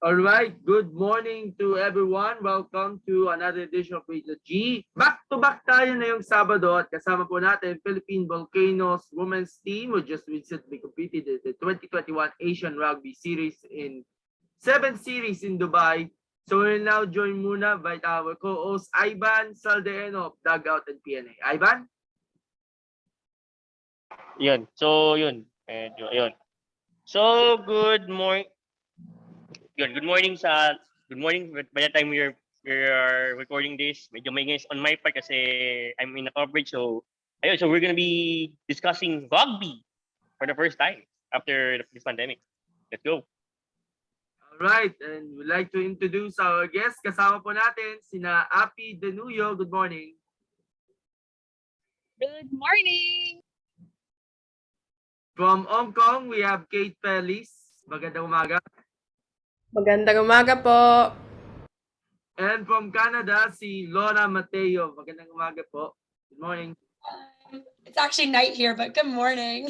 All right, good morning to everyone. Welcome to another edition of Radio G. Back-to-back tayo na yung Sabado at kasama po natin Philippine Volcanoes women's team who just recently competed in the 2021 Asian Rugby Series in 7 series in Dubai. So we're now joined muna by our co-host Ivan Saldeeno of Dugout and PNA. Ivan? Yun. So, yun. Medyo, yun. So, good morning good morning by the time we are recording this. Medyo maingay on my part kasi I'm in a coverage. So, ayun. So, we're gonna be discussing rugby for the first time after this pandemic. Let's go. All right, and we'd like to introduce our guest. Kasama po natin sina Api Denuyo. Good morning. Good morning! From Hong Kong, we have Kate Pelis. Magandang umaga. Magandang umaga po. And from Canada, si Laura Mateo. Magandang umaga po. Good morning. It's actually night here, but good morning.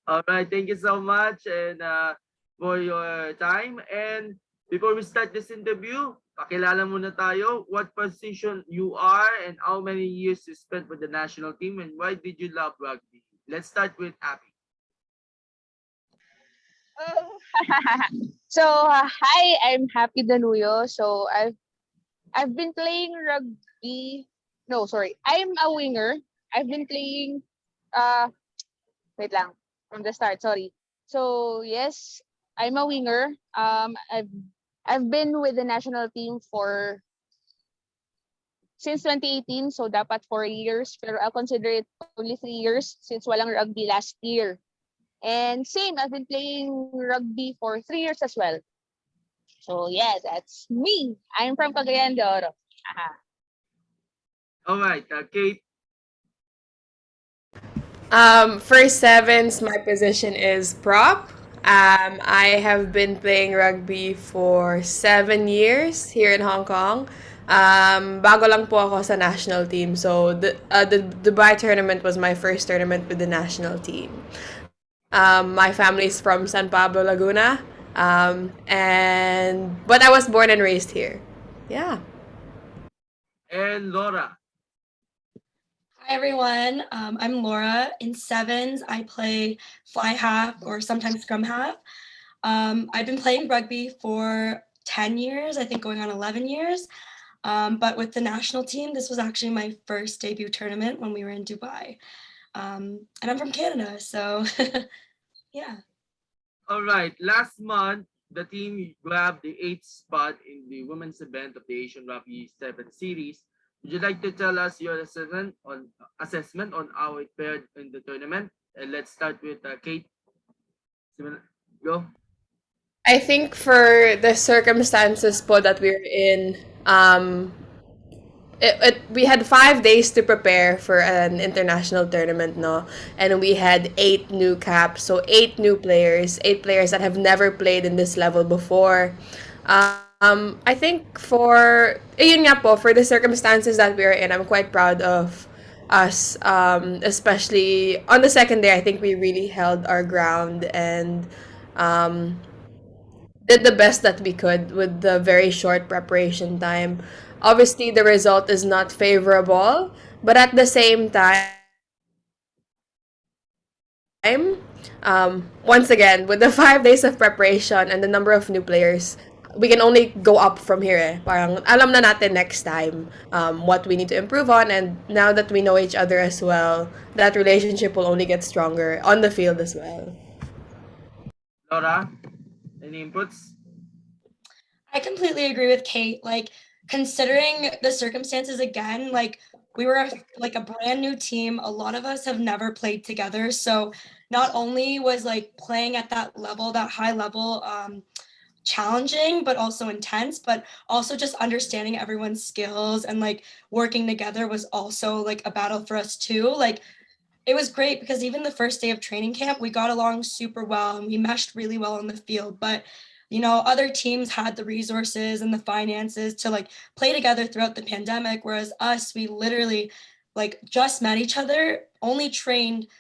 All right, thank you so much and for your time. And before we start this interview, pakilala muna tayo what position you are and how many years you spent with the national team and why did you love rugby? Let's start with Abby. Hi, I'm Happy Danuyo. So I've been playing rugby. No, sorry. I'm a winger. I've been playing wait lang, from the start, sorry. So yes, I'm a winger. I've been with the national team for since 2018, so dapat 4 years, pero I'll consider it only 3 years since walang rugby last year. And same, I've been playing rugby for 3 years as well. So yeah, that's me. I'm from Cagayan de Oro. All right, Kate. For sevens, my position is prop. I have been playing rugby for 7 years here in Hong Kong. Bago lang po ako sa national team. So the Dubai tournament was my first tournament with the national team. My family is from San Pablo, Laguna. But I was born and raised here. Yeah. And Laura. Hi everyone, I'm Laura. In sevens, I play fly half or sometimes scrum half. I've been playing rugby for 10 years, I think going on 11 years. But with the national team, this was actually my first debut tournament when we were in Dubai. And I'm from Canada, so yeah. All right, last month, the team grabbed the 8th spot in the women's event of the Asian Rugby 7 Series. Would you like to tell us your assessment on how it fared in the tournament? And let's start with Kate. Go. I think for the circumstances po that we're in, we had 5 days to prepare for an international tournament, no? And we had 8 new caps, so 8 new players that have never played in this level before. I think yun nga po, for the circumstances that we're in, I'm quite proud of us. Especially on the second day, I think we really held our ground and did the best that we could with the very short preparation time. Obviously, the result is not favorable, but at the same time, once again, with the 5 days of preparation and the number of new players, we can only go up from here. Parang alam na natin next time what we need to improve on, and now that we know each other as well, that relationship will only get stronger on the field as well. Laura, any inputs? I completely agree with Kate. Like, considering the circumstances again, like we were like a brand new team. A lot of us have never played together. So not only was like playing at that level, that high level, challenging, but also intense, but also just understanding everyone's skills and like working together was also like a battle for us too. Like, it was great because even the first day of training camp, we got along super well and we meshed really well on the field. But other teams had the resources and the finances to like play together throughout the pandemic, whereas us, we literally like just met each other, only trained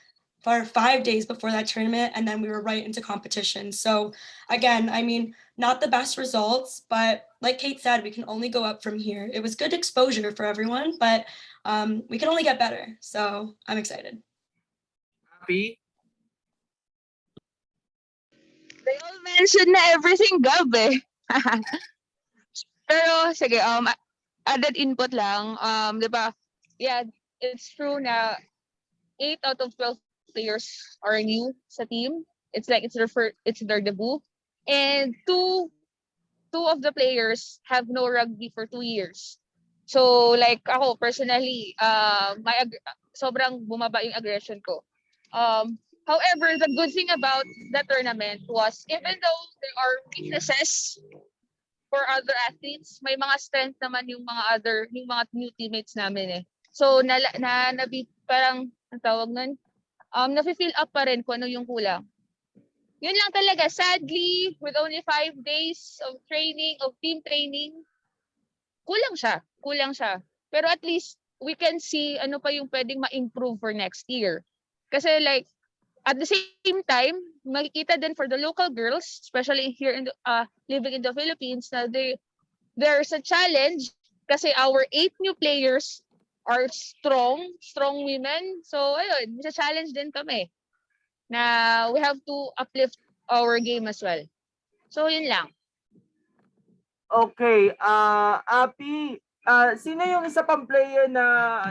for 5 days before that tournament, and then we were right into competition. So again, I mean, not the best results, but like Kate said, we can only go up from here. It was good exposure for everyone, but we can only get better. So I'm excited. Happy? They all mentioned na everything, Gab eh. Pero sige, added input lang, di ba? Yeah, it's true na 8 out of 12 players are new sa team. It's like it's their debut. And two of the players have no rugby for 2 years. So like ako personally, sobrang bumaba yung aggression ko. However, the good thing about the tournament was even though there are weaknesses for other athletes, may mga strength naman yung mga new teammates namin eh. So parang ang tawag nun, nafe-fill up pa rin kung ano yung kulang. Yun lang talaga, sadly, with only 5 days of training, of team training, kulang siya. Pero at least, we can see ano pa yung pwedeng ma-improve for next year. Kasi like, at the same time, makikita din for the local girls, especially here in living in the Philippines, na there's a challenge kasi our 8 new players are strong women. So, ayun, may challenge din kami na we have to uplift our game as well. So, yun lang. Okay, Api, sino yung isa pang player na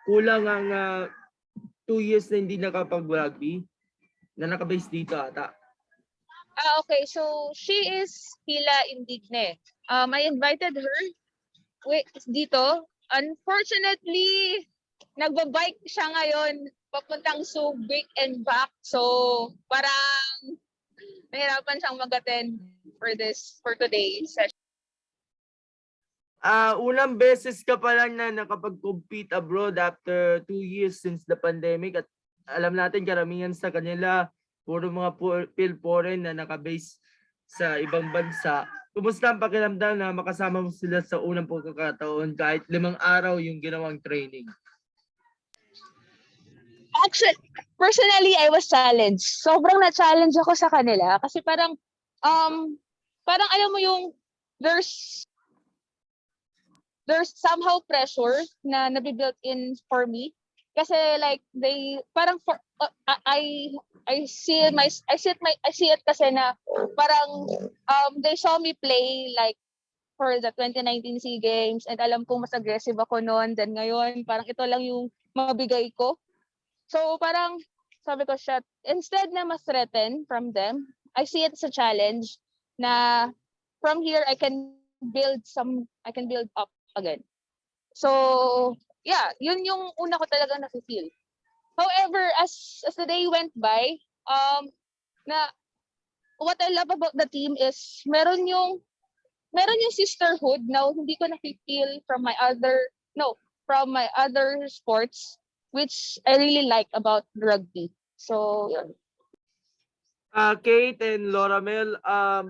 kulang ang 2 years na hindi nakapag-rugby? Na nakabase dito ata. Okay, so she is Hila Indigne. I invited her dito. Unfortunately, nagbabike siya ngayon papuntang Subic and back. So, parang nahirapan siyang mag-attend for today's session. Unang beses ka pa lang na nakapag-compete abroad after 2 years since the pandemic at alam natin karamihan sa kanila puro mga foreign na nakabase sa ibang bansa. Kumusta ang pakiramdam na makasama mo sila sa unang pagkakataon kahit 5 araw yung ginawang training? Actually, personally, I was challenged. Sobrang na-challenge ako sa kanila kasi parang alam mo yung there's somehow pressure na nabibuilt in for me kasi like they parang I see it kasi na parang they saw me play like for the 2019 SEA Games and alam kong mas aggressive ako noon, then ngayon parang ito lang yung mabigay ko. So parang sabi ko, shit, instead na ma-threaten from them, I see it as a challenge na from here I can build up again. So yeah, yun yung una ko talaga na-feel. However, as the day went by, na what I love about the team is meron yung sisterhood na hindi ko na-feel from my other sports, which I really like about rugby. So, yun. Kate and Laura Mel,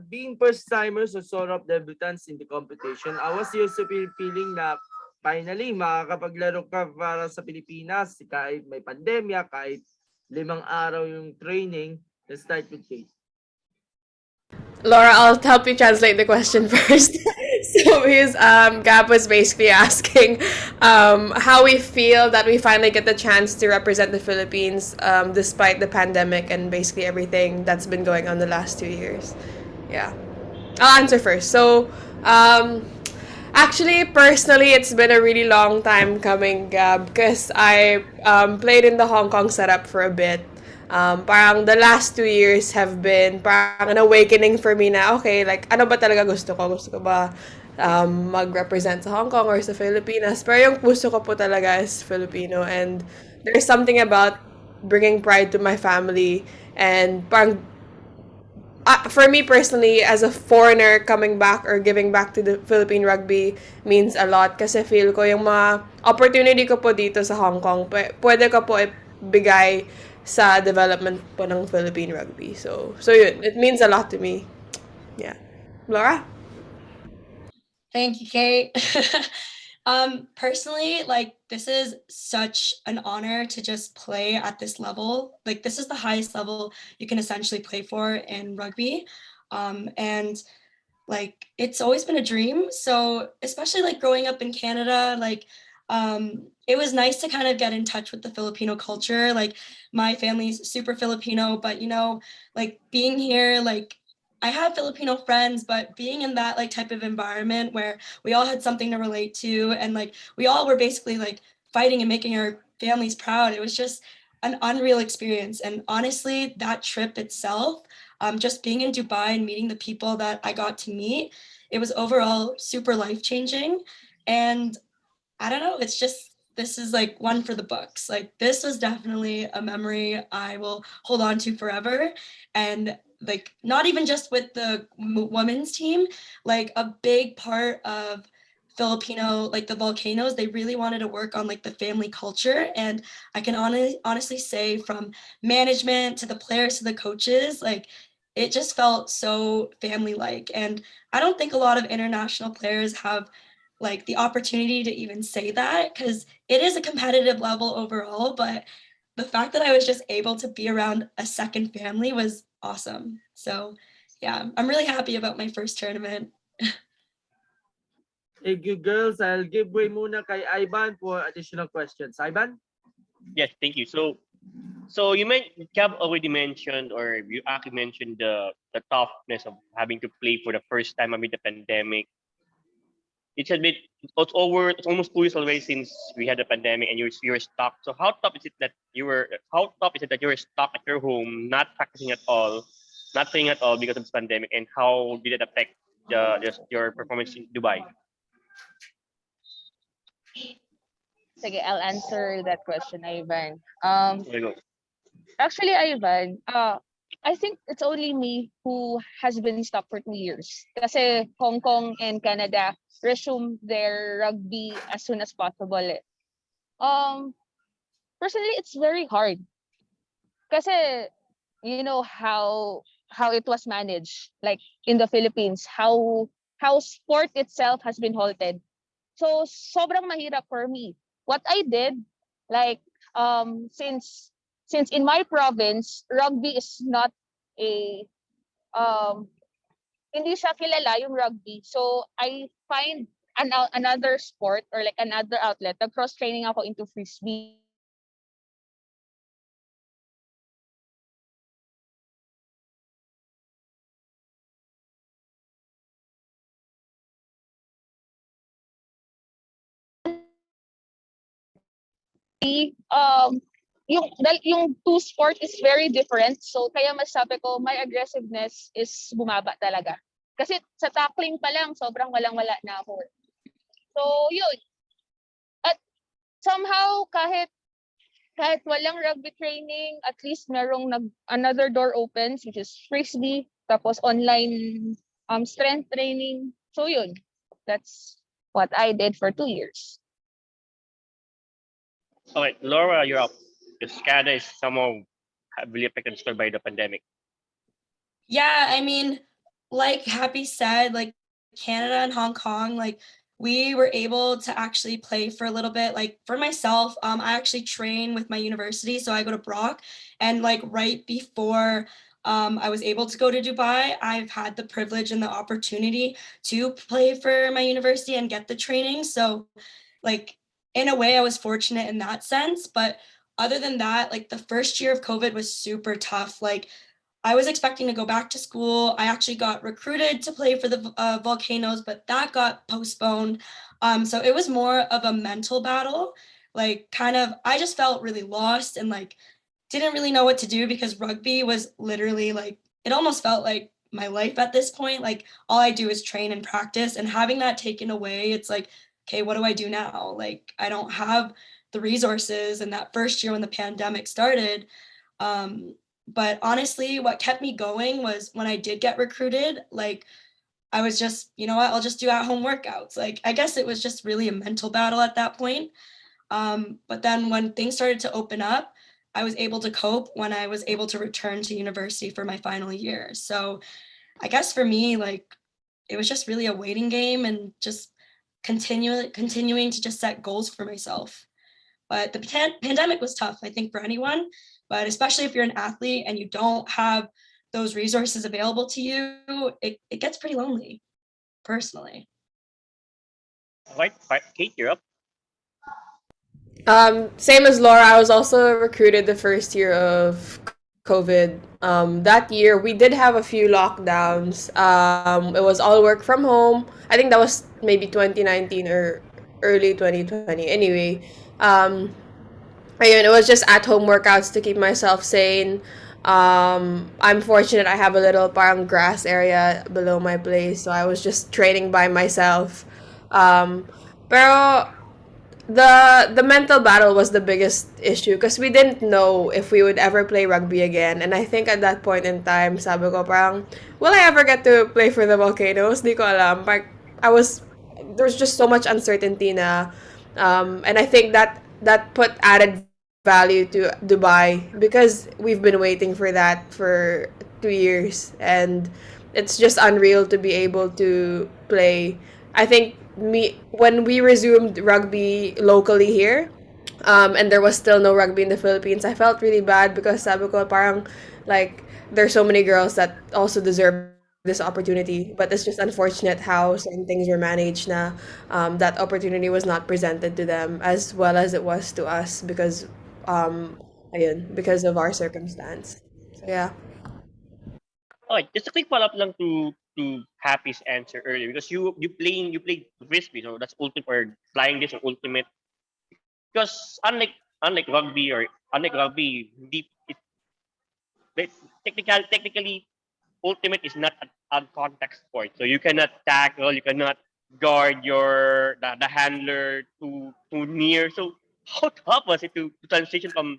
being first-timers or sort of debutants in the competition, I was used to feeling na finally makakapaglaro ka para sa Pilipinas kahit may pandemya, kahit 5 araw yung training. Let's start with Kate. Laura, I'll help you translate the question first. So his Gab was basically asking how we feel that we finally get the chance to represent the Philippines despite the pandemic and basically everything that's been going on the last 2 years. Yeah. I'll answer first. So actually, personally, it's been a really long time coming, Gab, because I played in the Hong Kong setup for a bit. Parang the last 2 years have been parang an awakening for me na, okay, like, ano ba talaga gusto ko? Gusto ko ba mag-represent sa Hong Kong or sa Pilipinas? Pero yung gusto ko po talaga is Filipino. And there's something about bringing pride to my family. And parang, for me personally, as a foreigner coming back or giving back to the Philippine rugby means a lot. Kasi feel ko yung mga opportunity ko po dito sa Hong Kong, pwede ko po ibigay sa development po ng Philippine rugby. So yun, it means a lot to me. Yeah. Laura? Thank you, Kate. Personally, like this is such an honor to just play at this level. Like this is the highest level you can essentially play for in rugby. And like it's always been a dream. So especially like growing up in Canada, like it was nice to kind of get in touch with the Filipino culture. Like my family's super Filipino, but you know, like being here, like I have Filipino friends, but being in that like type of environment where we all had something to relate to and like we all were basically like fighting and making our families proud. It was just an unreal experience. And honestly, that trip itself, just being in Dubai and meeting the people that I got to meet, it was overall super life changing. And I don't know, it's just, this is like one for the books. Like, this was definitely a memory I will hold on to forever. And like, not even just with the women's team, like, a big part of Filipino, like the volcanoes, they really wanted to work on like the family culture. And I can honestly say, from management to the players to the coaches, like, it just felt so family like. And I don't think a lot of international players have like the opportunity to even say that, because it is a competitive level overall, but the fact that I was just able to be around a second family was awesome. So yeah, I'm really happy about my first tournament. Thank you, girls. I'll give way muna kay Ivan for additional questions. Ivan? Yes, thank you. So you Kev already mentioned, or you actually mentioned the toughness of having to play for the first time amid the pandemic. It's a bit, it's almost 2 years already since we had the pandemic, and you're stuck. So how tough is it that you were stuck at your home, not practicing at all, not playing at all because of this pandemic, and how did it affect your performance in Dubai? Sige, I'll answer that question, Ivan. There you go. Actually, Ivan, I think it's only me who has been stuck for 2 years. Kasi Hong Kong and Canada resumed their rugby as soon as possible. Eh. Um, Personally, it's very hard. Kasi you know how it was managed, like in the Philippines, how sport itself has been halted. So sobrang mahirap for me. What I did, like since in my province, rugby is not a um hindi siya kilala yung rugby. So I find another sport or like another outlet. Nag-cross training ako into frisbee. um yung two sport is very different. So kaya masabi ko my aggressiveness is bumaba talaga. Kasi sa tackling pa lang sobrang walang-wala na ako. So yun. At somehow kahit walang rugby training, at least merong another door opens, which is frisbee, tapos online strength training. So yun. That's what I did for 2 years. Okay, Laura, you're up. Because Canada is somehow heavily affected still by the pandemic. Yeah, I mean, like Happy said, like Canada and Hong Kong, like we were able to actually play for a little bit. Like for myself, I actually train with my university, so I go to Brock, and like right before I was able to go to Dubai, I've had the privilege and the opportunity to play for my university and get the training. So like in a way, I was fortunate in that sense. But other than that, like the first year of COVID was super tough. Like I was expecting to go back to school. I actually got recruited to play for the Volcanoes, but that got postponed. So it was more of a mental battle. Like, kind of, I just felt really lost and like didn't really know what to do, because rugby was literally like, it almost felt like my life at this point. Like, all I do is train and practice, and having that taken away, it's like, okay, what do I do now? Like, I don't have the resources. And that first year when the pandemic started, um, but honestly, what kept me going was when I did get recruited, like I was just, you know what, I'll just do at home workouts. Like I guess it was just really a mental battle at that point. But then when things started to open up, I was able to cope when I was able to return to university for my final year. So I guess for me, like it was just really a waiting game and just continuing to just set goals for myself. But the pandemic was tough, I think, for anyone, but especially if you're an athlete and you don't have those resources available to you, it gets pretty lonely, personally. All right, Kate, you're up. Same as Laura, I was also recruited the first year of COVID. That year we did have a few lockdowns. It was all work from home. I think that was maybe 2019 or early 2020. Anyway, ayun, it was just at home workouts to keep myself sane. I'm fortunate I have a little parang grass area below my place, so I was just training by myself. Pero the mental battle was the biggest issue because we didn't know if we would ever play rugby again. And I think at that point in time, sabi ko parang, will I ever get to play for the Volcanoes? Di ko alam. Like, there was just so much uncertainty na, and I think that put added value to Dubai because we've been waiting for that for 2 years, and it's just unreal to be able to play. I think me when we resumed rugby locally here, and there was still no rugby in the Philippines, I felt really bad because sabi ko parang like there's so many girls that also deserve this opportunity, but it's just unfortunate how certain things were managed na that opportunity was not presented to them as well as it was to us because ayun, because of our circumstance. So yeah. Oh, just a quick follow-up lang to Happy's answer earlier because you played frisbee, so that's ultimate or flying disc or ultimate. Because unlike rugby, technically ultimate is not a contact sport. So you cannot tackle, you cannot guard the handler too near. So how tough was it to transition from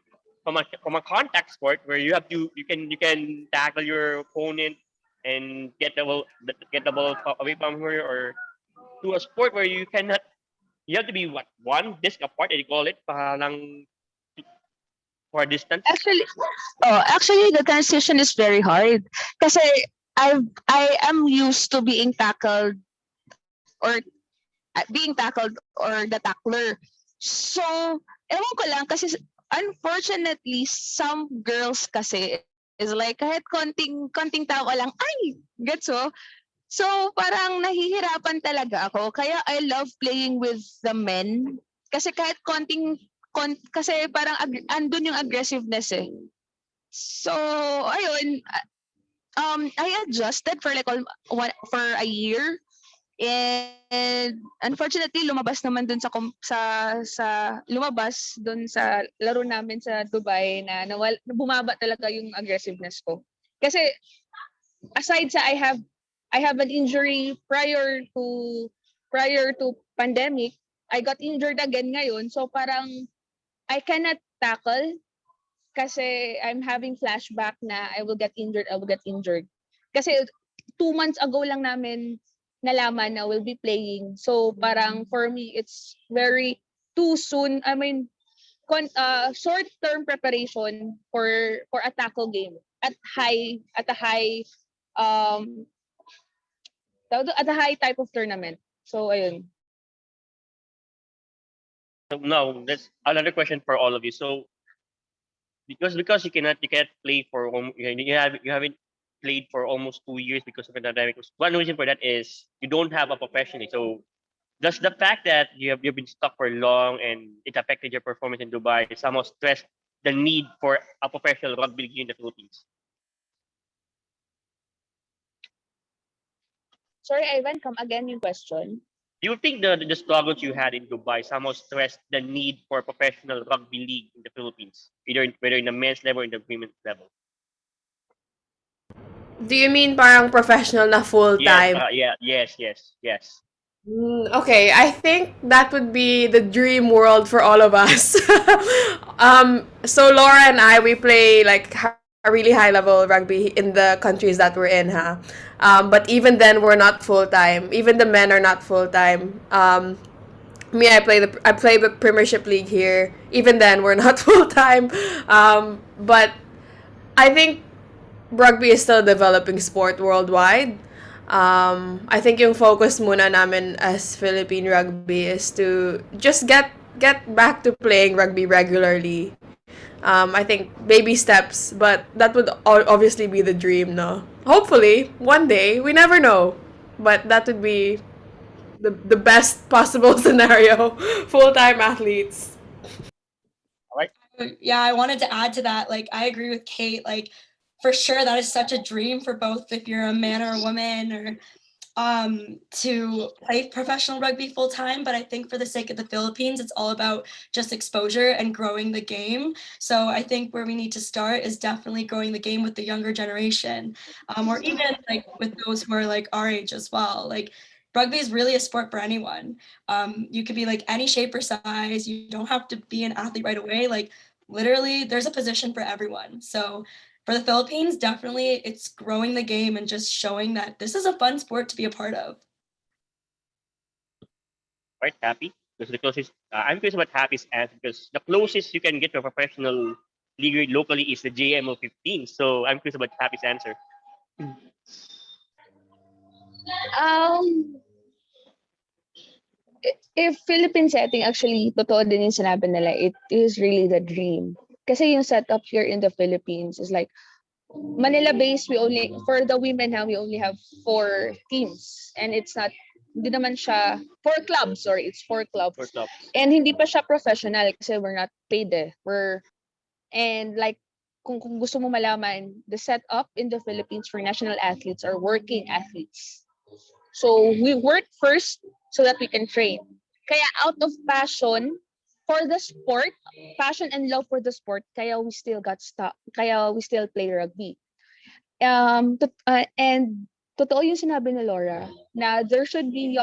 a contact sport where you can tackle your opponent and get the ball away from her, or to a sport where you have to be what, one disc apart, they call it, parang for a distance. Actually, the transition is very hard. Kasi I am used to being tackled or the tackler. So, ewan ko lang kasi unfortunately some girls kasi is like kahit konting tawa lang, ay, gets mo? So, parang nahihirapan talaga ako. Kaya I love playing with the men. Kasi kahit kasi parang andun yung aggressiveness eh. So, ayun, I adjusted for for a year. And unfortunately, lumabas naman dun lumabas dun sa laro namin sa Dubai na bumaba talaga yung aggressiveness ko. Kasi aside sa I have an injury prior to pandemic, I got injured again ngayon. So parang I cannot tackle kasi I'm having flashback na I will get injured. Kasi 2 months ago lang namin nalaman na we'll be playing. So parang for me, it's very too soon. I mean, short-term preparation for a tackle game at a high type of tournament. So ayun. So now that's another question for all of you. So because you cannot play for you haven't played for almost 2 years because of the pandemic. One reason for that is you don't have a professional. So does the fact that you've been stuck for long and it affected your performance in Dubai somehow stress the need for a professional rugby league in the Philippines? Sorry, Ivan, come again yung question. Do you think the struggles you had in Dubai somehow stressed the need for a professional rugby league in the Philippines, whether in the men's level or in the women's level? Do you mean parang professional na full-time? Yes. Okay, I think that would be the dream world for all of us. So Laura and I, we play like a really high level rugby in the countries that we're in, huh? But even then, we're not full time. Even the men are not full time. Me, I play the Premiership League here. Even then, we're not full time. But I think rugby is still a developing sport worldwide. I think yung focus muna namin as Philippine Rugby is to just get back to playing rugby regularly. I think baby steps, but that would obviously be the dream, no? Hopefully, one day, we never know. But that would be the best possible scenario. Full-time athletes. All right. Yeah, I wanted to add to that. Like, I agree with Kate. Like, for sure, that is such a dream for both if you're a man or a woman, or to play professional rugby full time. But I think for the sake of the Philippines, it's all about just exposure and growing the game. So I think where we need to start is definitely growing the game with the younger generation, or even like with those who are like our age as well. Like, rugby is really a sport for anyone. You could be like any shape or size. You don't have to be an athlete right away. Like, literally, there's a position for everyone. So for the Philippines, definitely it's growing the game and just showing that this is a fun sport to be a part of. Right, Happy? Because the closest, I'm curious about Happy's answer because the closest you can get to a professional league locally is the JMO 15. So I'm curious about Happy's answer. Um, if Philippine setting, actually, totoo din yung sinabi nila, it is really the dream. Kasi yung setup here in the Philippines is like, Manila based, we only, for the women now, we only have 4 teams. And it's not, hindi naman siya, 4 clubs, sorry, it's 4 clubs. For club. And hindi pa siya professional kasi we're not paid eh. And like, kung gusto mo malaman, the setup in the Philippines for national athletes are working athletes. So we work first so that we can train. Kaya out of passion for the sport, passion and love for the sport, kaya we still got stuck. Kaya we still play rugby. And totoo yung sinabi ni Laura na there should be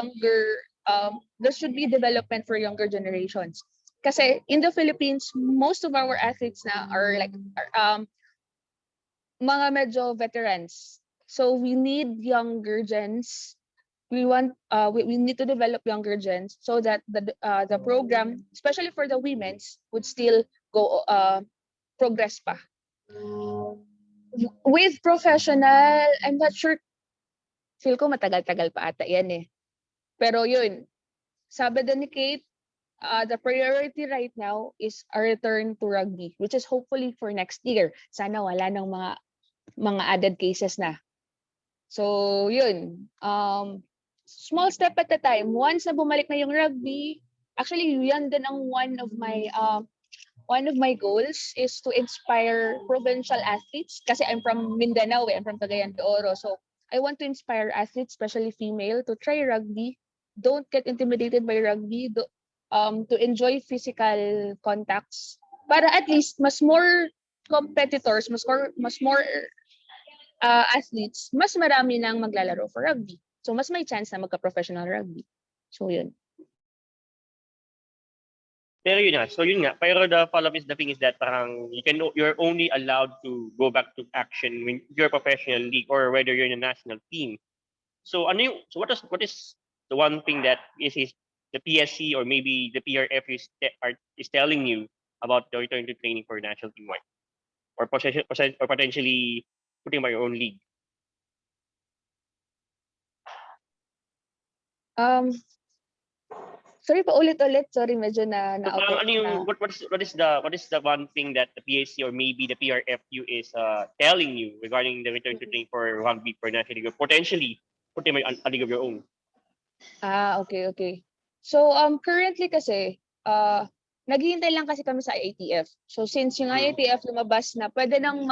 development for younger generations. Kasi in the Philippines, most of our athletes na are like mga medyo veterans. So we need younger gens. We need to develop younger gens so that the program, especially for the women's, would still go progress pa. With professional, I'm not sure. Feel ko matagal-tagal pa ata yan eh. Pero yun, sabi din ni Kate, the priority right now is a return to rugby, which is hopefully for next year. Sana wala nang mga added cases na. So, yun. Small step at a time. Once na bumalik na yung rugby, actually, yan din ang one of my goals is to inspire provincial athletes. Kasi I'm from Mindanao, I'm from Cagayan de Oro. So, I want to inspire athletes, especially female, to try rugby. Don't get intimidated by rugby. To enjoy physical contacts. Para at least mas more competitors, mas more athletes, mas marami nang maglalaro for rugby. So mas may chance na magka-professional rugby. So yun. Pero yun nga, so yun nga, pero the follow-up is the thing is that parang you're only allowed to go back to action when you're a professional league or whether you're in a national team. So what is the one thing that is the PSC or maybe the PRF is telling you about the return to training for national team wide or potentially putting by your own league? Sorry pa ulit-ulit. Sorry, medyo na So parang ano yung, na. what is the one thing that the PSC or maybe the PRFU is telling you regarding the return to training for rugby for national league or potentially putting by a league of your own? Okay. So currently kasi naghihintay lang kasi kami sa IATF. So since yung IATF lumabas na pwede nang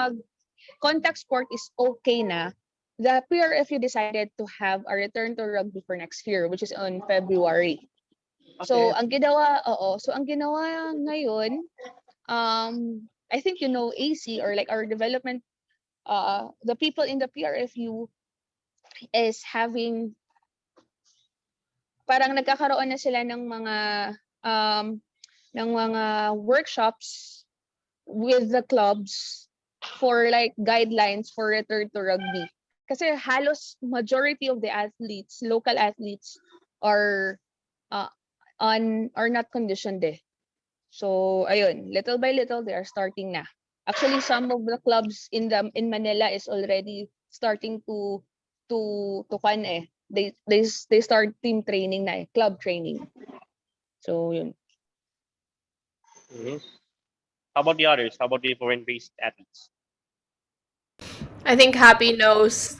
contact sport is okay na, the PRFU decided to have a return to rugby for next year, which is on February. Okay. So ang ginawa ngayon, I think you know AC or like our development, the people in the PRFU is having, parang nagkakaroon na sila ng mga workshops with the clubs for like guidelines for return to rugby. Kasi halos majority of the athletes, local athletes, are not conditioned eh. So ayun, little by little they are starting na. Actually, some of the clubs in Manila is already starting to kwan eh. They start team training na eh, club training. So yun. Mhm. How about the others? How about the foreign-based athletes? I think Happy knows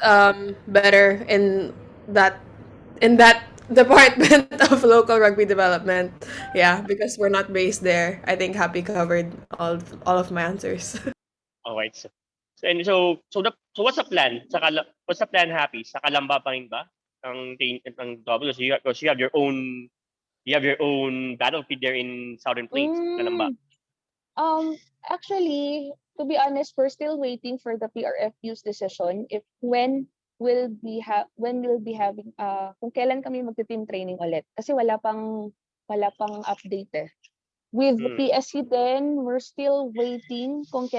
better that in that department of local rugby development. Yeah, because we're not based there. I think Happy covered all of my answers. Alright. So what's the plan? What's the plan, Happy? Sa Kalamba pa rin ba? Ang double because you have your own battlefield there in Southern Plains, Kalamba. Mm, actually, to be honest, we're still waiting for the PRFU's decision if when we'll be having kung kailan kami magte-team training ulit kasi wala pang update eh. With the Hmm. PSC then, we're still waiting kung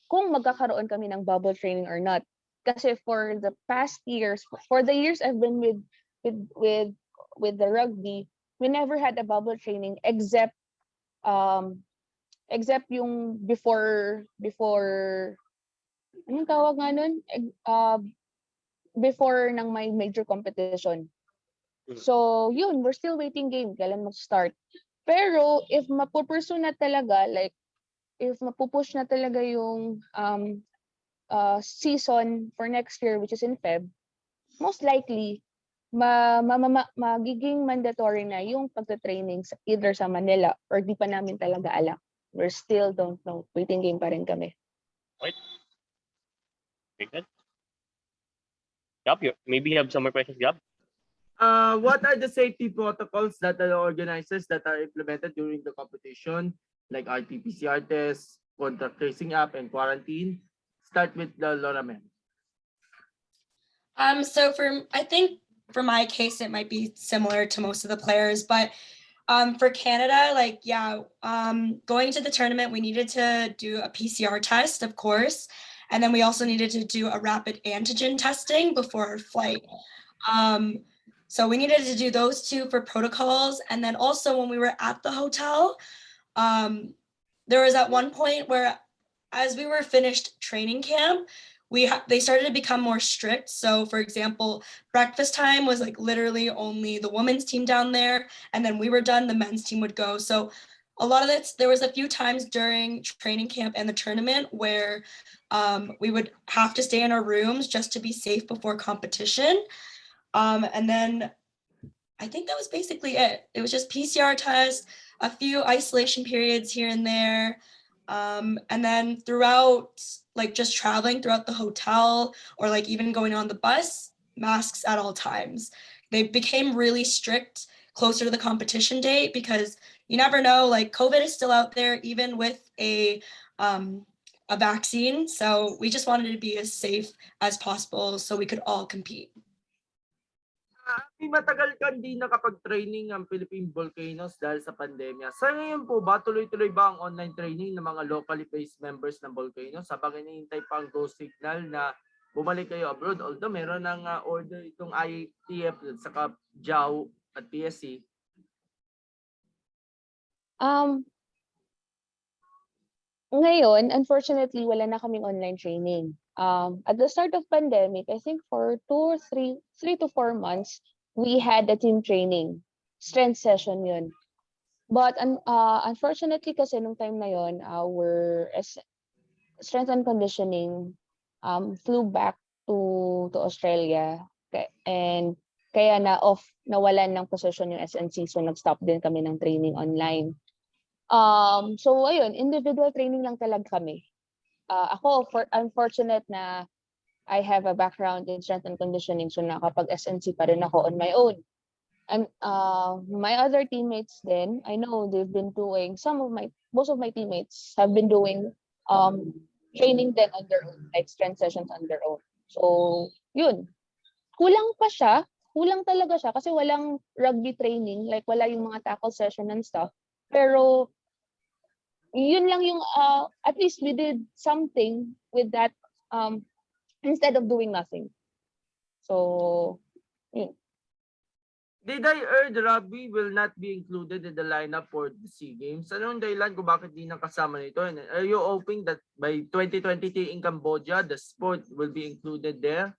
kung magkakaroon kami ng bubble training or not. Kasi for the past years, for the years I've been with the rugby, we never had a bubble training except yung before anong tawag nga nun? Before ng may major competition. So, yun, we're still waiting game kailan mag-start. Pero if mapupursue na talaga, like if mapupush na talaga yung season for next year, which is in Feb, most likely magiging mandatory na yung pagta-training either sa Manila or di pa namin talaga alam. We still don't know. Waiting game pa rin kami. Right. Very good. Gab, maybe you have some more questions, Gab? What are the safety protocols that the organizers that are implemented during the competition, like RT-PCR tests, contact tracing app, and quarantine? Start with the Loramen. So I think for my case, it might be similar to most of the players, but for Canada, going to the tournament, we needed to do a PCR test, of course, and then we also needed to do a rapid antigen testing before our flight. So we needed to do those two for protocols, and then also when we were at the hotel, there was at one point where, as we were finished training camp, they started to become more strict. So for example, breakfast time was like literally only the women's team down there, and then we were done, the men's team would go. So a lot of this, there was a few times during training camp and the tournament where we would have to stay in our rooms just to be safe before competition. And then I think that was basically it. It was just PCR tests, a few isolation periods here and there. And then throughout, like just traveling throughout the hotel or like even going on the bus, masks at all times. They became really strict closer to the competition date because you never know, like COVID is still out there, even with a vaccine. So we just wanted to be as safe as possible so we could all compete. Matagal ka hindi nakapag-training ang Philippine Volcanoes dahil sa pandemya. Sa ngayon po ba, tuloy-tuloy ba ang online training ng mga locally based members ng Volcanoes? Sabang hinihintay pa ang go signal na bumalik kayo abroad. Although meron ng order itong ITF at saka JAO at PSC. Ngayon, unfortunately, wala na kaming online training. At the start of pandemic, I think for 3 to 4 months, we had a team training. Strength session yun. But unfortunately kasi nung time na yun, our strength and conditioning flew back to Australia. And kaya nawalan ng position yung SNC, so nag-stop din kami ng training online. So ayun, individual training lang talaga kami. Ako, I'm fortunate na I have a background in strength and conditioning, so nakapag-SNC pa rin ako on my own. And my other teammates then, I know they've been doing, most of my teammates have been doing training then on their own, like strength sessions on their own. So yun, kulang talaga siya kasi walang rugby training, like wala yung mga tackle session and stuff. Pero yun lang yung at least we did something with that instead of doing nothing. So yun. Did I heard rugby will not be included in the lineup for the SEA Games? Anong dahilan kung bakit di nakasama nito? And are you hoping that by 2023 in Cambodia, the sport will be included there?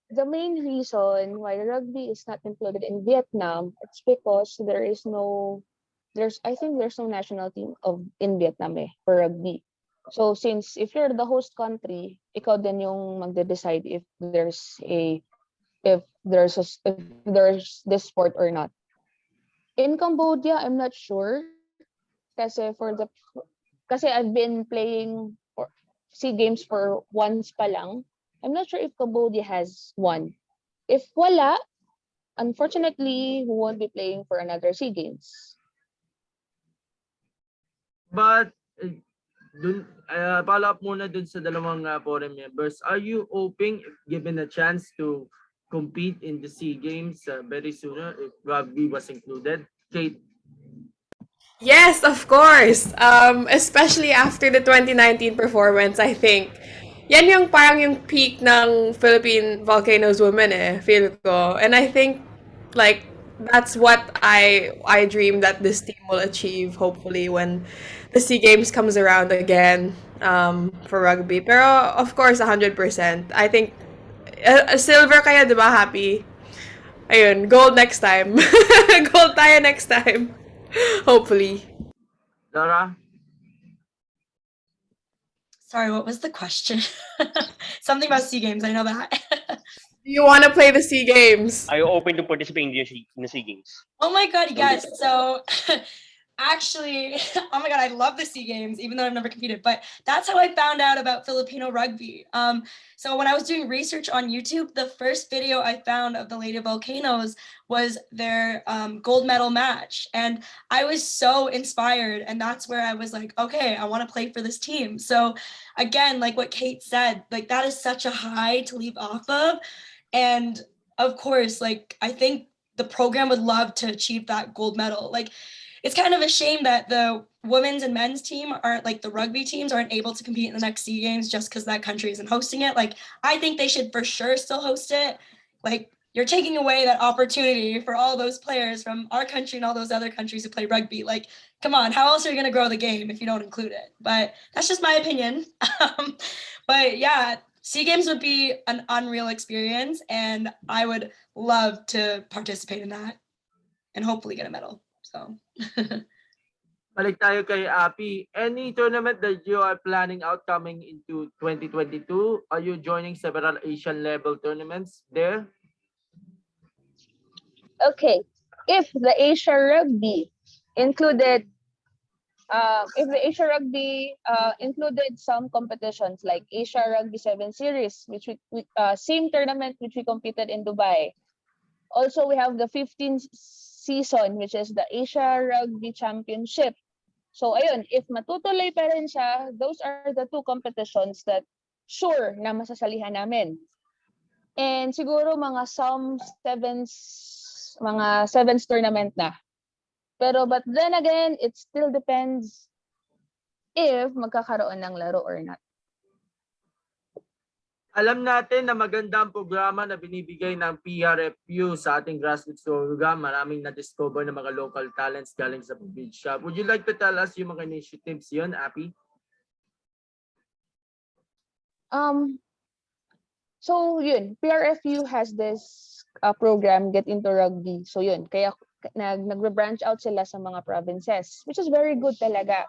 The main reason why rugby is not included in Vietnam, it's because I think there's no national team in Vietnam for rugby. So since if you're the host country, ikaw din yung magde-decide if there's this sport or not. In Cambodia, I'm not sure kasi I've been playing for SEA Games for once pa lang. I'm not sure if Cambodia has one. If wala, unfortunately, we won't be playing for another SEA Games. But follow up muna dun sa dalawang foreign members. Are you hoping, if given a chance, to compete in the SEA Games very sooner if rugby was included? Kate? Yes, of course. Especially after the 2019 performance, I think. Yan yung parang yung peak ng Philippine Volcanoes women feel ko. And I think like that's what I dream that this team will achieve hopefully when the SEA Games comes around again for rugby. Pero of course 100%. I think silver kaya 'di ba, Happy? Ayun, gold next time. Gold tayo next time. Hopefully. Laura? Sorry, what was the question? Something about SEA Games, I know that. Do you want to play the SEA Games? Are you open to participate in the SEA Games? Oh my god, yes. So actually, oh my god, I love the SEA Games, even though I've never competed. But that's how I found out about Filipino rugby. So when I was doing research on YouTube, the first video I found of the Lady Volcanoes was their gold medal match, and I was so inspired. And that's where I was like, okay, I want to play for this team. So again, like what Kate said, like that is such a high to leave off of, and of course, like I think the program would love to achieve that gold medal. Like it's kind of a shame that the women's and men's team aren't like the rugby teams aren't able to compete in the next SEA Games just because that country isn't hosting it. Like I think they should for sure still host it. Like you're taking away that opportunity for all those players from our country and all those other countries who play rugby. Like, come on, how else are you going to grow the game if you don't include it? But that's just my opinion. But yeah, SEA Games would be an unreal experience, and I would love to participate in that and hopefully get a medal. So. Balik tayo kay Api. Any tournament that you are planning out coming into 2022? Are you joining several Asian level tournaments there? Okay, if the Asia Rugby included included some competitions like Asia Rugby 7 Series, which we same tournament which we competed in Dubai. Also, we have the 15th season, which is the Asia Rugby Championship. So, ayun, if matutuloy pa rin siya, those are the two competitions that sure na masasalihan namin. And siguro mga sevens tournament na. But then again, it still depends if magkakaroon ng laro or not. Alam natin na maganda ang programa na binibigay ng PRFU sa ating grassroots program. Maraming na-discover na mga local talents galing sa probinsya. Would you like to tell us yung mga initiatives yun, Api? So yun, PRFU has this program, Get Into Rugby. So yun, kaya nag-branch out sila sa mga provinces, which is very good talaga.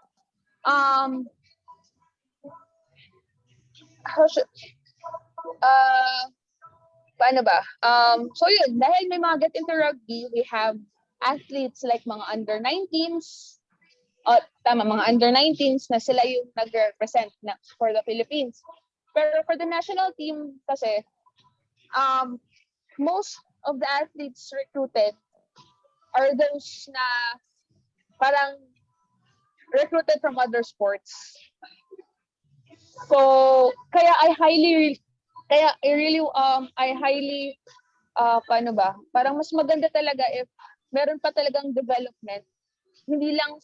Paano ba? So yun, dahil may mga Get Into Rugby, we have athletes like mga under 19s, mga under 19s na sila yung nag-represent for the Philippines. Pero for the national team kasi, most of the athletes recruited are those na parang recruited from other sports. So, kaya I highly paano ba? Parang mas maganda talaga if meron pa talagang development, hindi lang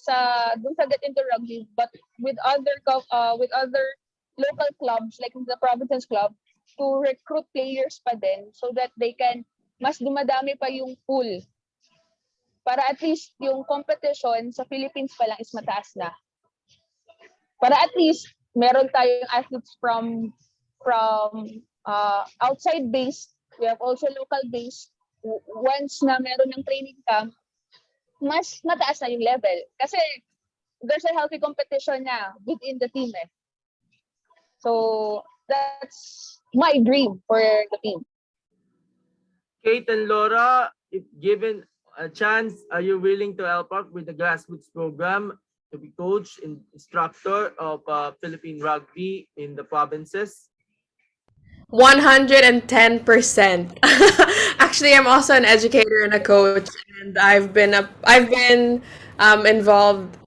dun sa Get Into Rugby, but with other local clubs like the Provinces Club to recruit players pa din so that they can mas dumadami pa yung pool para at least yung competition sa Philippines pa lang is mataas na. Para at least meron tayong athletes from outside based, we have also local based. Once na meron ng training camp, mas mataas na yung level. Kasi there's a healthy competition na within the team eh. So that's my dream for the team. Kate and Laura, if given a chance, are you willing to help out with the grassroots program to be coach and instructor of Philippine Rugby in the provinces? 110%. Actually, I'm also an educator and a coach, and I've been involved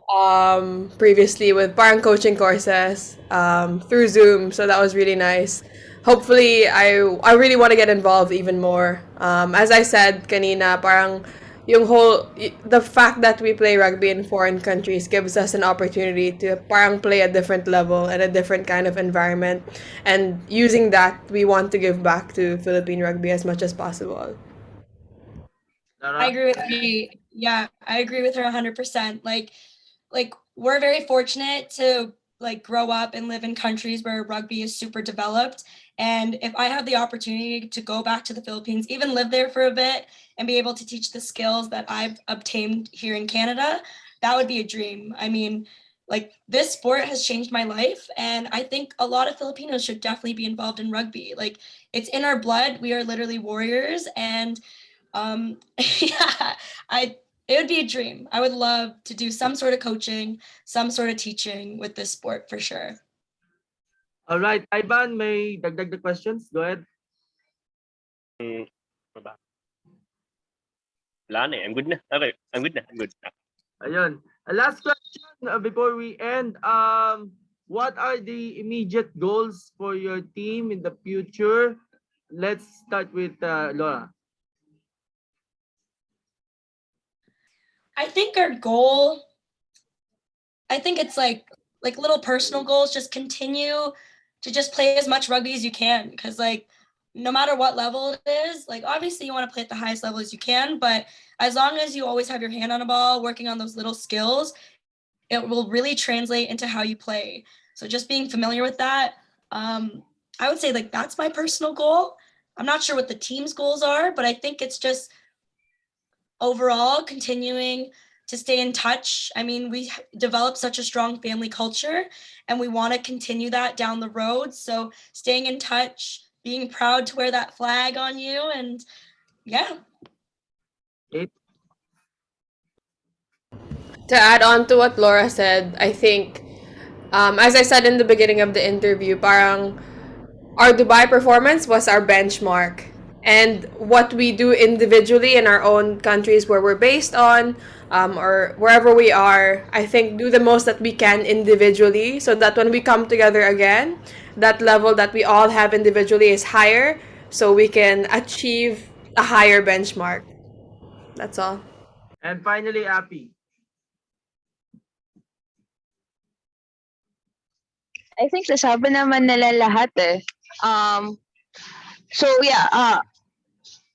previously with parang coaching courses through Zoom, so that was really nice. Hopefully, I really want to get involved even more. As I said kanina, parang the fact that we play rugby in foreign countries gives us an opportunity to parang play a different level and a different kind of environment, and using that we want to give back to Philippine rugby as much as possible. Laura? I agree with Kate. Yeah, I agree with her 100%. Like we're very fortunate to like grow up and live in countries where rugby is super developed. And if I have the opportunity to go back to the Philippines, even live there for a bit and be able to teach the skills that I've obtained here in Canada, that would be a dream. I mean, like this sport has changed my life, and I think a lot of Filipinos should definitely be involved in rugby. Like it's in our blood. We are literally warriors, and yeah, it would be a dream. I would love to do some sort of coaching, some sort of teaching with this sport for sure. All right, Ivan, may dagdag na questions? Go ahead. Ano ba? Wala na eh. I'm good na. Okay, I'm good na. I'm good na. Ayun. Last question before we end. What are the immediate goals for your team in the future? Let's start with Laura. I think our goal, I think it's like little personal goals. Just continue to just play as much rugby as you can, because like no matter what level it is, like obviously you want to play at the highest level as you can, but as long as you always have your hand on a ball, working on those little skills, it will really translate into how you play. So just being familiar with that, I would say like that's my personal goal. I'm not sure what the team's goals are, but I think it's just overall continuing to stay in touch. I mean, we developed such a strong family culture and we want to continue that down the road. So staying in touch, being proud to wear that flag on you, and yeah. To add on to what Laura said, I think, as I said in the beginning of the interview, parang our Dubai performance was our benchmark. And what we do individually in our own countries where we're based on, or wherever we are, I think do the most that we can individually, so that when we come together again, that level that we all have individually is higher, so we can achieve a higher benchmark. That's all. And finally, Appy. I think nasabi naman nila lahat eh. So yeah,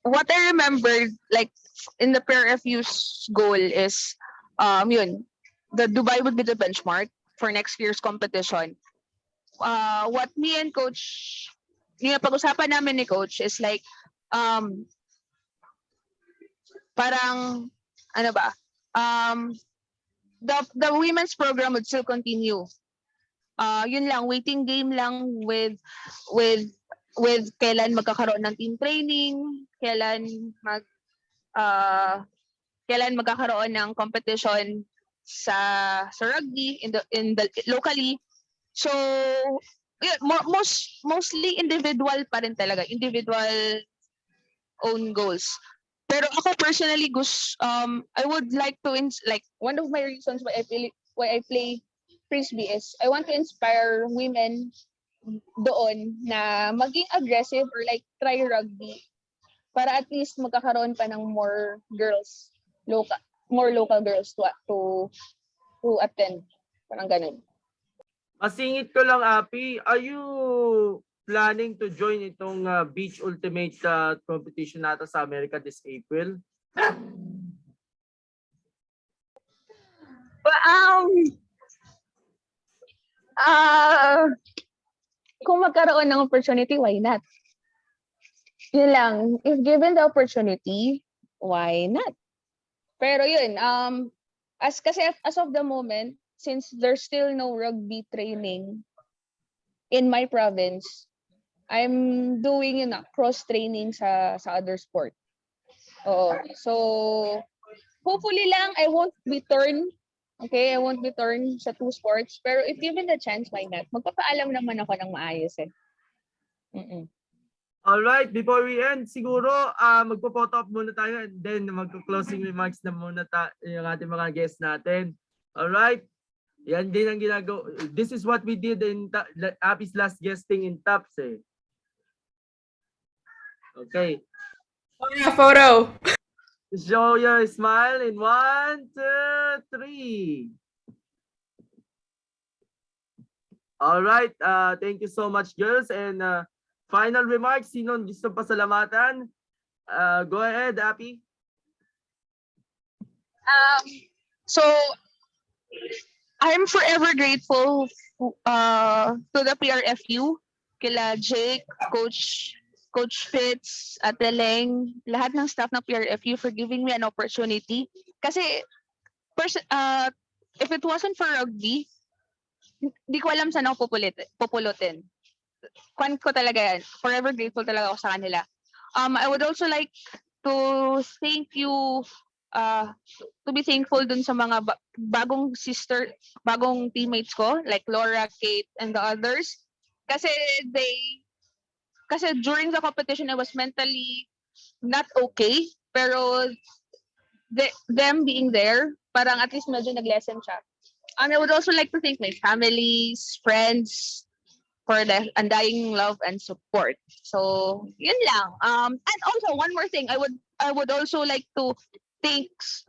what I remember like in the peer FU's goal is yun, the Dubai would be the benchmark for next year's competition. What me and coach, yung pag-usapan namin ni coach is like parang ano ba? The women's program would still continue. Yun lang, waiting game lang with kailan magkakaroon ng team training, kailan magkakaroon ng competition sa rugby in the locally. So yeah, mostly individual pa rin talaga, individual own goals. Pero ako personally I would like to like one of my reasons why I play frisbee is I want to inspire women doon na maging aggressive or like try rugby para at least magkakaroon pa ng more local girls to attend, parang ganun. Masingit ko lang, Appy, are you planning to join itong beach ultimate competition nata sa Amerika this April? Kung magkaroon ng opportunity, why not? Yun lang. If given the opportunity, why not? Pero yun, as of the moment, since there's still no rugby training in my province, I'm doing cross training sa other sport. Oo. So hopefully lang I won't be torn. Okay, I won't be torn sa two sports. Pero if given the chance, why not? Magpapaalam naman ako ng maayos eh. Mm-mm. Alright, before we end, siguro magpo-photo up muna tayo and then magko-closing remarks na muna yung ating mga guests natin. Alright? Yan din ang ginagawa. This is what we did in Abby's last guesting in TAPS eh. Okay. Oh, yeah, photo. Show your smile in 1, 2, 3. Alright, thank you so much girls and final remarks, sino gusto pasalamatan? Go ahead, Appy. So I'm forever grateful to the PRFU, kila Jake, Coach Fitz, Ate Leng, lahat ng staff ng PRFU for giving me an opportunity. Kasi if it wasn't for rugby, di ko alam saan ako pupulutin. Kwan ko talaga yan. Forever grateful talaga ako sa kanila. I would also like to thank you, to be thankful dun sa mga bagong teammates ko, like Laura, Kate, and the others. Kasi during the competition, I was mentally not okay. Pero them being there, parang at least medyo nag-lessen siya. And I would also like to thank my families, friends, for the undying love and support. So, yun lang. And also one more thing, I would also like to thanks.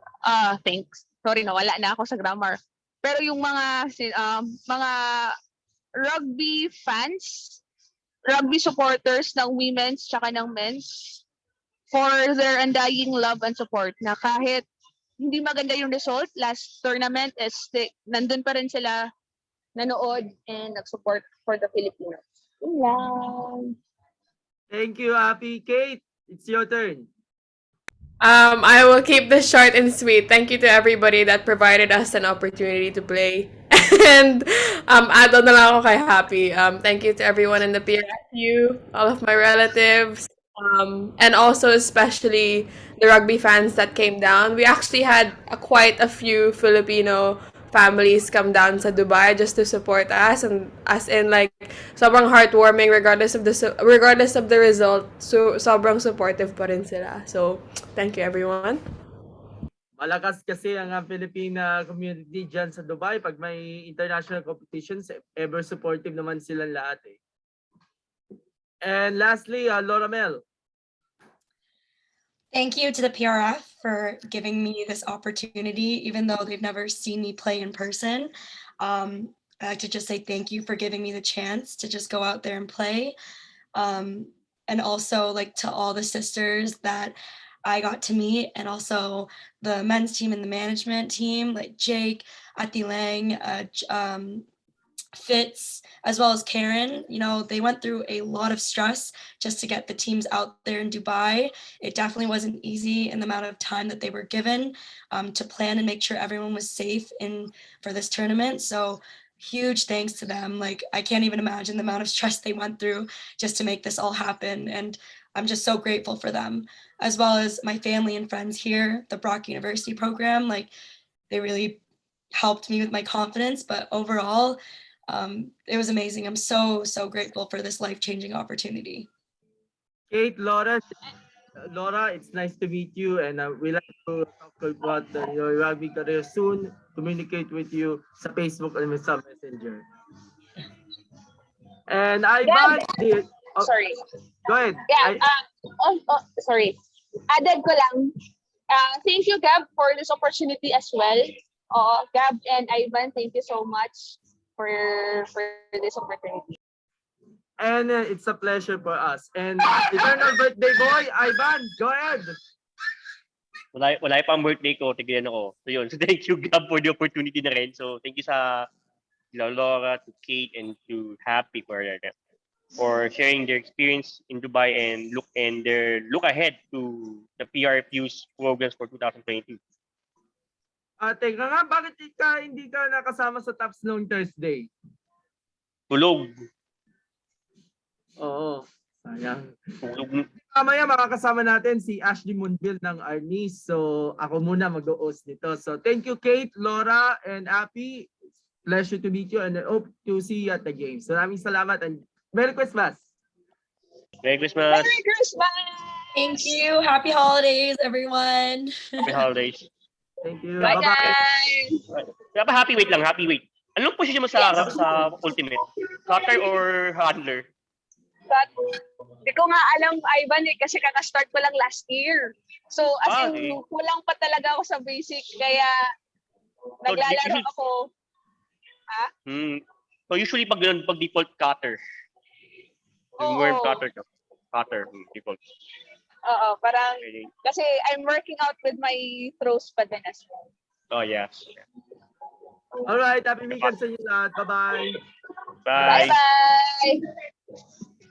Sorry, nawala na ako sa grammar. Pero yung mga rugby fans, rugby supporters ng women's tsaka ng men's for their undying love and support na kahit hindi maganda yung result last tournament nandun pa rin sila nanood and nag-support for the Filipinos. Yun lang. Thank you, Appy. Kate, it's your turn. I will keep this short and sweet. Thank you to everybody that provided us an opportunity to play. And add on na lang ako kay Happy. Thank you to everyone in the PRSU, all of my relatives, and also especially the rugby fans that came down. We actually had quite a few Filipino families come down sa Dubai just to support us, and as in like sobrang heartwarming regardless of the result. So sobrang supportive pa rin sila. So thank you everyone. Malakas kasi ang Philippine community dyan sa Dubai. Pag may international competitions, ever supportive naman silang lahat eh. And lastly, Laura Mel. Thank you to the PRF for giving me this opportunity, even though they've never seen me play in person. I'd like to just say thank you for giving me the chance to just go out there and play. And also like to all the sisters that I got to meet, and also the men's team and the management team, like Jake, Ati Lang, Fitz, as well as Karen. You know, they went through a lot of stress just to get the teams out there in Dubai. It definitely wasn't easy in the amount of time that they were given to plan and make sure everyone was safe for this tournament. So huge thanks to them. Like, I can't even imagine the amount of stress they went through just to make this all happen. And I'm just so grateful for them, as well as my family and friends here, the Brock University program. Like, they really helped me with my confidence, but overall, it was amazing. I'm so grateful for this life-changing opportunity. Kate, Laura, it's nice to meet you, and we like to talk about your rugby career soon. Communicate with you sa Facebook and sa Messenger. And Ivan, Sorry. go ahead. Yeah. Sorry. Added ko lang. Thank you, Gab, for this opportunity as well. Gab and Ivan, thank you so much for this opportunity. And it's a pleasure for us. And eternal birthday boy, Ivan, go ahead. Wala pang birthday ko, tigyan ako. So yun. So thank you, Gab, for the opportunity na rin. So thank you sa Laura, to Kate, and to Happy for for sharing their experience in Dubai and their look ahead to the PRFU's programs for 2022. Teka nga, bakit hindi ka nakasama sa Tops noong Thursday? Tulog. Oo, sayang. Tulog. Mamaya makakasama natin si Ashley Monville ng Arnis. So ako muna mag-host nito. So thank you Kate, Laura, and Appy. Pleasure to meet you and I hope to see you at the games. Maraming salamat and Merry Christmas! Merry Christmas. Merry Christmas! Thank you. Happy holidays, everyone. Happy holidays. Thank you. Bye, Bye-bye. guys! Happy wait lang, happy wait. Anong position mo sa ultimate? Cutter or handler? But, di ko nga alam, Ivan, kasi kaka-start ko lang last year. So, as in, Okay. kulang pa talaga ako sa basic, kaya naglalaro ako. So usually pag default cutter. Oo. More cutter ka. Cutter default. Oo, parang, Okay. kasi I'm working out with my throws pa din as well. Oh yes. Alright, happy weekend sa inyo lahat. Bye-bye. Bye. Bye-bye!